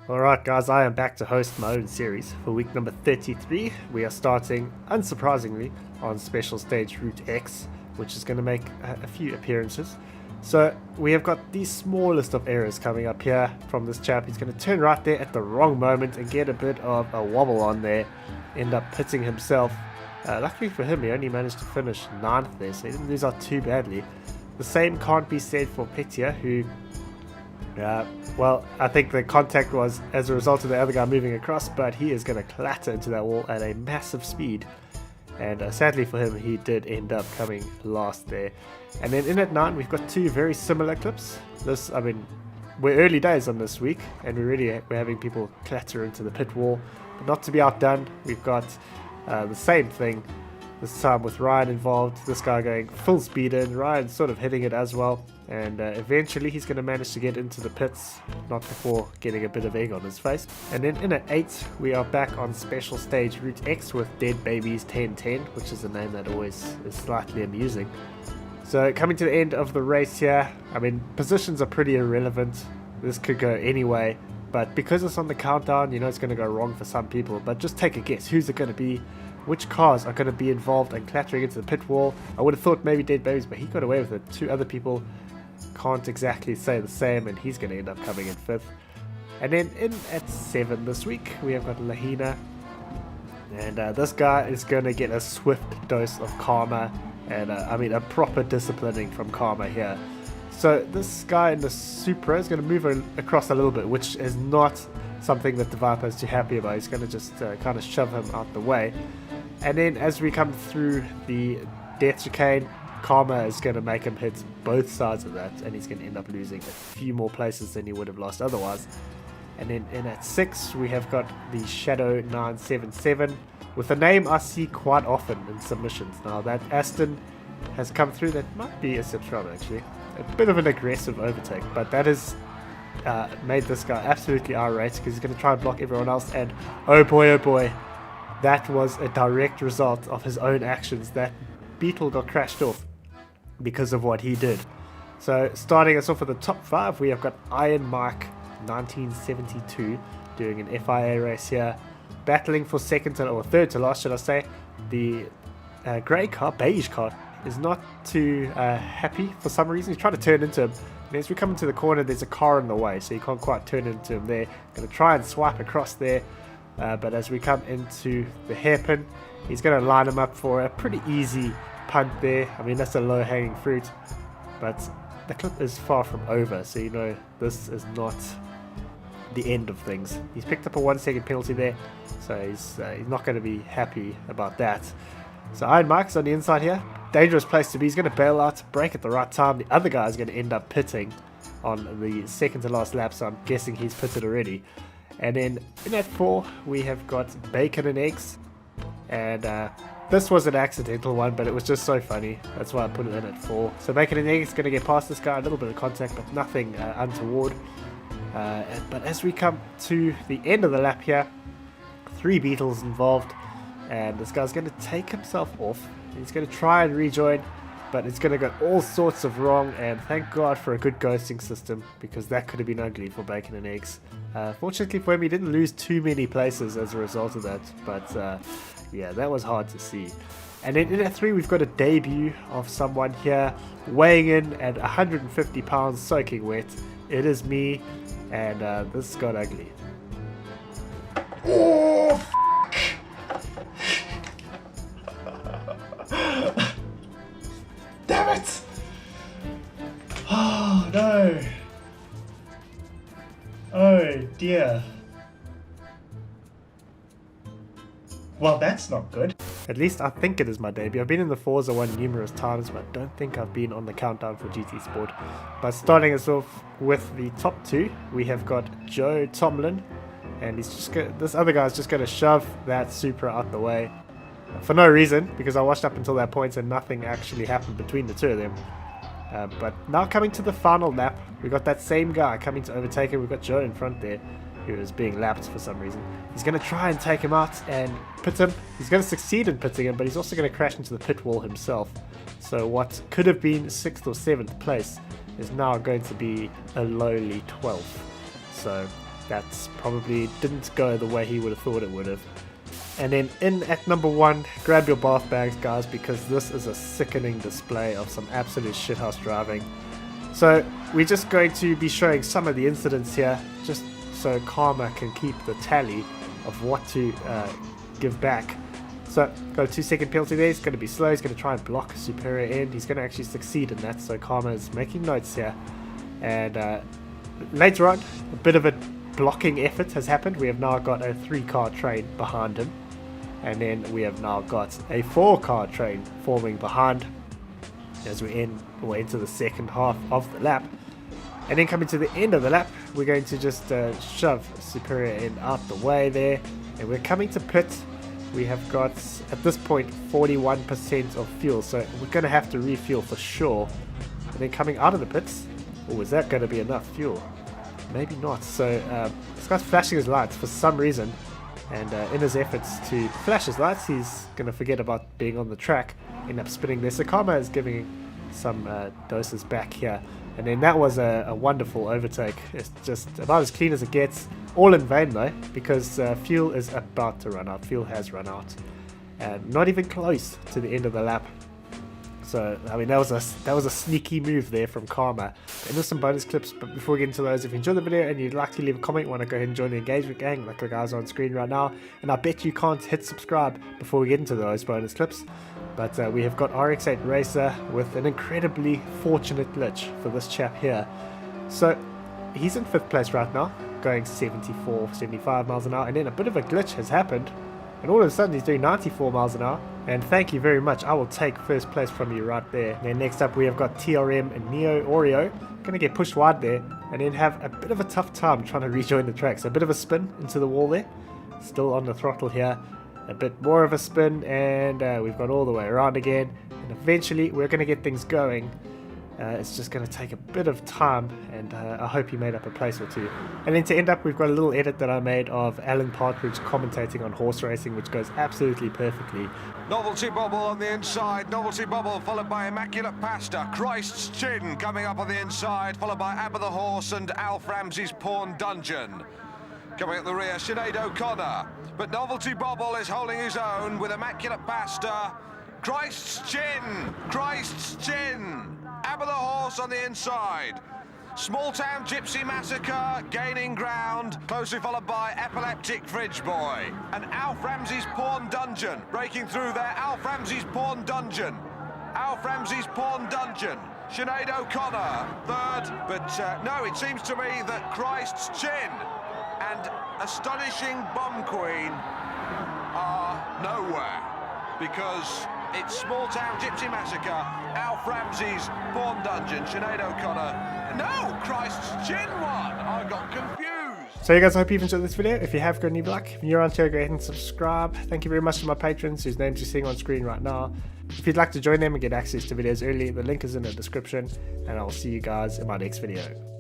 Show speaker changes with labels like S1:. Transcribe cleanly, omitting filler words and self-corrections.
S1: Alright guys, I am back to host my own series. For week number 33, we are starting, unsurprisingly, on special stage RootX, which is going to make a few appearances. So we have got the smallest of errors coming up here from this chap. He's going to turn right there at the wrong moment and get a bit of a wobble on there, end up pitting himself. Luckily for him, he only managed to finish 9th there, so he didn't lose out too badly. The same can't be said for Petia, who... well, I think the contact was as a result of the other guy moving across, but he is going to clatter into that wall at a massive speed. And sadly for him, he did end up coming last there. And then in at 9, we've got two very similar clips. This, I mean, we're early days on this week, and we're having people clatter into the pit wall. But not to be outdone, we've got the same thing. This time with Ryan involved, this guy going full speed in, Ryan sort of hitting it as well, and eventually he's going to manage to get into the pits, not before getting a bit of egg on his face. And then in at 8, we are back on special stage RootX with Dead Babies 1010, which is a name that always is slightly amusing. So coming to the end of the race here, I mean, positions are pretty irrelevant, this could go anyway, but because it's on the countdown, you know it's going to go wrong for some people, but just take a guess, who's it going to be? Which cars are going to be involved in clattering into the pit wall? I would have thought maybe Dead Babies, but he got away with it. Two other people can't exactly say the same, and he's going to end up coming in 5th. And then in at 7 this week, we have got Lahina. And this guy is going to get a swift dose of karma, and I mean a proper disciplining from karma here. So this guy in the Supra is going to move across a little bit, which is not something that the Viper is too happy about. He's going to just kind of shove him out the way. And then as we come through the death chicane, karma is going to make him hit both sides of that, and he's going to end up losing a few more places than he would have lost otherwise. And then in at 6, we have got the Shadow 977 with a name I see quite often in submissions. Now that Aston has come through, that might be a subscriber actually. A bit of an aggressive overtake, but that has made this guy absolutely irate because he's going to try and block everyone else, and oh boy, that was a direct result of his own actions. That Beetle got crashed off because of what he did. So starting us off at the top 5, we have got Iron Mike 1972 doing an FIA race here, battling for third to last, should I say. The grey car, beige car, is not too happy for some reason. He's trying to turn into him, and as we come into the corner, there's a car in the way, so you can't quite turn into him there. Going to try and swipe across there, but as we come into the hairpin, he's going to line him up for a pretty easy punt there. I mean, that's a low-hanging fruit, but the clip is far from over, so you know this is not the end of things. He's picked up a 1-second penalty there, so he's not going to be happy about that. So Iron Mike's on the inside here. Dangerous place to be. He's going to bail out, brake at the right time. The other guy is going to end up pitting on the second to last lap, so I'm guessing he's pitted already. And then in at 4, we have got Bacon and Eggs. And this was an accidental one, but it was just so funny. That's why I put it in at 4. So Bacon and Eggs is going to get past this guy, a little bit of contact, but nothing untoward. But as we come to the end of the lap here, 3 Beetles involved. And this guy's going to take himself off. He's going to try and rejoin, but it's going to go all sorts of wrong, and thank God for a good ghosting system, because that could have been ugly for Bacon and Eggs. Fortunately for him, he didn't lose too many places as a result of that, but yeah, that was hard to see. And then in at 3, we've got a debut of someone here, weighing in at 150 pounds, soaking wet. It is me, and this got ugly.
S2: Oh, damn it! Oh no! Oh dear. Well, that's not good.
S1: At least I think it is my debut. I've been in the Forza one numerous times, but I don't think I've been on the countdown for GT Sport. But starting us off with the top 2, we have got Joe Tomlin, and he's just this other guy's just going to shove that Supra out the way for no reason, because I watched up until that point and nothing actually happened between the two of them. But now coming to the final lap, we got that same guy coming to overtake him. We've got Joe in front there. who is being lapped for some reason. He's going to try and take him out and pit him. He's going to succeed in pitting him, but he's also going to crash into the pit wall himself. So what could have been 6th or 7th place is now going to be a lowly 12th. So that's probably didn't go the way he would have thought it would have. And then in at number 1, grab your bath bags, guys, because this is a sickening display of some absolute shithouse driving. So we're just going to be showing some of the incidents here, just so Karma can keep the tally of what to give back. So got a 2-second penalty there. He's going to be slow. He's going to try and block a superior end. He's going to actually succeed in that. So Karma is making notes here. And later on, a bit of a blocking effort has happened. We have now got a 3-car train behind him. And then we have now got a 4-car train forming behind as we enter the second half of the lap. And then coming to the end of the lap, we're going to just shove superior end out the way there. And we're coming to pit. We have got, at this point, 41% of fuel. So we're going to have to refuel for sure. And then coming out of the pits, oh, is that going to be enough fuel? Maybe not. So this guy's flashing his lights for some reason. And in his efforts to flash his lights, he's going to forget about being on the track. End up spinning there. So Karma is giving some doses back here. And then that was a wonderful overtake. It's just about as clean as it gets. All in vain though, because fuel is about to run out. Fuel has run out. And not even close to the end of the lap. So, I mean, that was a sneaky move there from Karma. And there's some bonus clips, but before we get into those, if you enjoyed the video and you'd like to leave a comment, want to go ahead and join the engagement gang, like the guys on screen right now. And I bet you can't hit subscribe before we get into those bonus clips. But we have got RX-8 Racer with an incredibly fortunate glitch for this chap here. So, he's in 5th place right now, going 74, 75 miles an hour. And then a bit of a glitch has happened. And all of a sudden he's doing 94 miles an hour. And thank you very much. I will take 1st place from you right there. And then next up we have got TRM and Neo Oreo. Going to get pushed wide there. And then have a bit of a tough time trying to rejoin the track. So a bit of a spin into the wall there. Still on the throttle here. A bit more of a spin. And we've gone all the way around again. And eventually we're going to get things going. It's just going to take a bit of time, and I hope he made up a place or two. And then to end up, we've got a little edit that I made of Alan Partridge commentating on horse racing, which goes absolutely perfectly.
S3: Novelty Bubble on the inside, Novelty Bubble followed by Immaculate Pasta, Christ's Chin coming up on the inside, followed by Abba the Horse and Alf Ramsey's Pawn Dungeon. Coming up the rear, Sinead O'Connor, but Novelty Bubble is holding his own with Immaculate Pasta, Christ's Chin, Christ's Chin. Abba the Horse on the inside. Small Town Gypsy Massacre gaining ground, closely followed by Epileptic Fridge Boy. And Alf Ramsey's Pawn Dungeon breaking through there. Alf Ramsey's Pawn Dungeon. Alf Ramsey's Pawn Dungeon. Sinead O'Connor, 3rd. But no, it seems to me that Christ's Chin and Astonishing Bomb Queen are nowhere, because it's Small Town Gypsy Massacre, Alf Ramsey's Pawn Dungeon, Sinead O'Connor. No, Christ's Chin won. I got confused.
S1: So you guys, I hope you've enjoyed this video. If you have, got any luck. If you're on here, go ahead and subscribe. Thank you very much to my patrons whose names you're seeing on screen right now. If you'd like to join them and get access to videos early, the link is in the description. And I'll see you guys in my next video.